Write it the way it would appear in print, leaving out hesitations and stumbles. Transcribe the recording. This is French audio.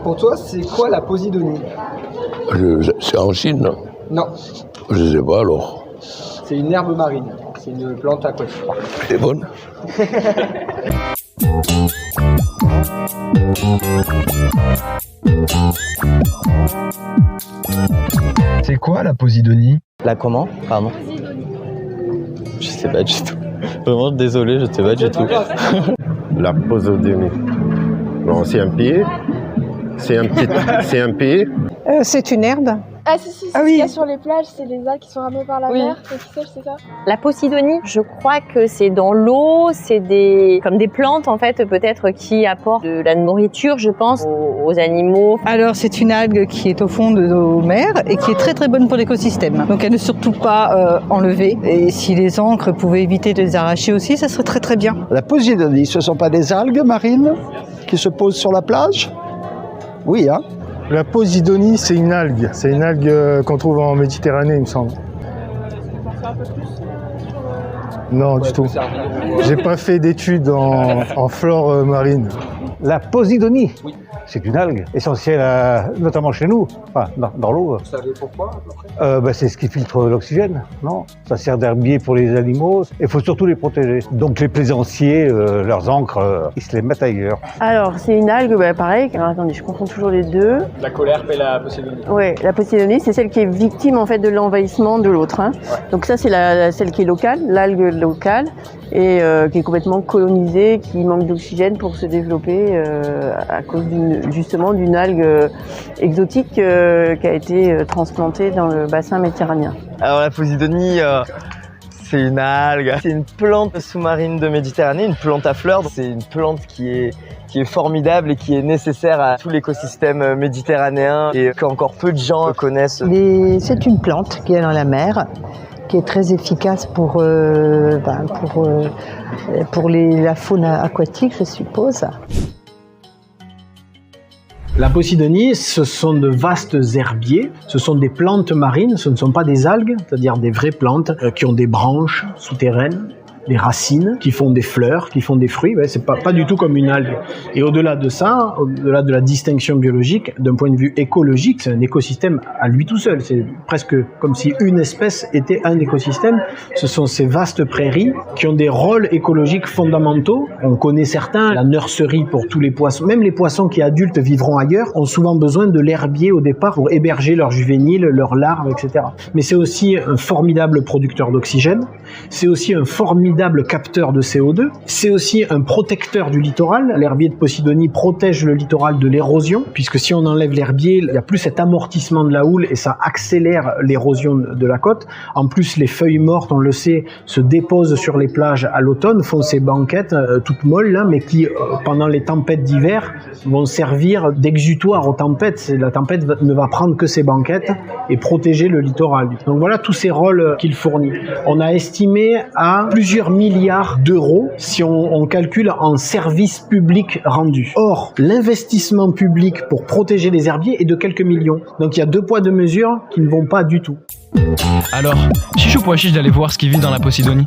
Pour toi, c'est quoi la posidonie? C'est en Chine? Non, Je sais pas alors. c'est une herbe marine. C'est une plante aquatique. Elle est bonne? C'est quoi la posidonie? La comment? Pardon. Je sais pas du tout. Vraiment désolé, je sais pas du tout. La posidonie. Bon, c'est un pied. C'est un pied. C'est une herbe. Ah si, c'est ce qu'il y a sur les plages, c'est les algues qui sont ramenées par la mer, et qui sèchent, c'est ça? La posidonie, je crois que c'est dans l'eau, c'est comme des plantes en fait, peut-être qui apportent de la nourriture, je pense, aux animaux. Alors c'est une algue qui est au fond de nos mers et qui est très très bonne pour l'écosystème. Donc elle ne surtout pas enlever. Et si les ancres pouvaient éviter de les arracher aussi, ça serait très très bien. La posidonie, ce ne sont pas des algues marines qui se posent sur la plage? Oui, hein. La posidonie, c'est une algue. C'est une algue qu'on trouve en Méditerranée, il me semble. Non, du tout. J'ai pas fait d'études en flore marine. La posidonie, Oui. c'est une algue essentielle, notamment chez nous, enfin, dans l'eau. Vous savez pourquoi à peu près? C'est ce qui filtre l'oxygène, non? Ça sert d'herbier pour les animaux. Il faut surtout les protéger. Donc les plaisanciers, leurs ancres, ils se les mettent ailleurs. Alors c'est une algue, pareil. Alors, attendez, je confonds toujours les deux. La colère et la posidonie. Ouais, la posidonie, c'est celle qui est victime en fait de l'envahissement de l'autre. Hein. Ouais. Donc ça, c'est celle qui est locale, l'algue locale, et qui est complètement colonisée, qui manque d'oxygène pour se développer à cause justement d'une algue exotique qui a été transplantée dans le bassin méditerranéen. Alors la posidonie, c'est une algue. C'est une plante sous-marine de Méditerranée, une plante à fleurs. C'est une plante qui est formidable et qui est nécessaire à tout l'écosystème méditerranéen et qu'encore peu de gens connaissent. C'est une plante qui est dans la mer, qui est très efficace pour la faune aquatique, je suppose. La posidonie, ce sont de vastes herbiers, ce sont des plantes marines, ce ne sont pas des algues, c'est-à-dire des vraies plantes qui ont des branches souterraines, des racines, qui font des fleurs, qui font des fruits. C'est pas du tout comme une algue. Et au-delà de ça, au-delà de la distinction biologique, d'un point de vue écologique, c'est un écosystème à lui tout seul. C'est presque comme si une espèce était un écosystème. Ce sont ces vastes prairies qui ont des rôles écologiques fondamentaux. On connaît certains, la nurserie pour tous les poissons. Même les poissons qui adultes vivront ailleurs ont souvent besoin de l'herbier au départ pour héberger leurs juvéniles, leurs larves, etc. Mais c'est aussi un formidable producteur d'oxygène. C'est aussi un formidable capteur de CO2. C'est aussi un protecteur du littoral. L'herbier de Posidonie protège le littoral de l'érosion, puisque si on enlève l'herbier, il n'y a plus cet amortissement de la houle et ça accélère l'érosion de la côte. En plus, les feuilles mortes, on le sait, se déposent sur les plages à l'automne, font ces banquettes toutes molles, là, mais qui, pendant les tempêtes d'hiver, vont servir d'exutoire aux tempêtes. La tempête ne va prendre que ces banquettes et protéger le littoral. Donc voilà tous ces rôles qu'il fournit. On a estimé à plusieurs milliards d'euros si on calcule en services publics rendus. Or, l'investissement public pour protéger les herbiers est de quelques millions. Donc il y a deux poids, deux mesures qui ne vont pas du tout. Alors, chiche ou pois chiche d'aller voir ce qui vit dans la Posidonie?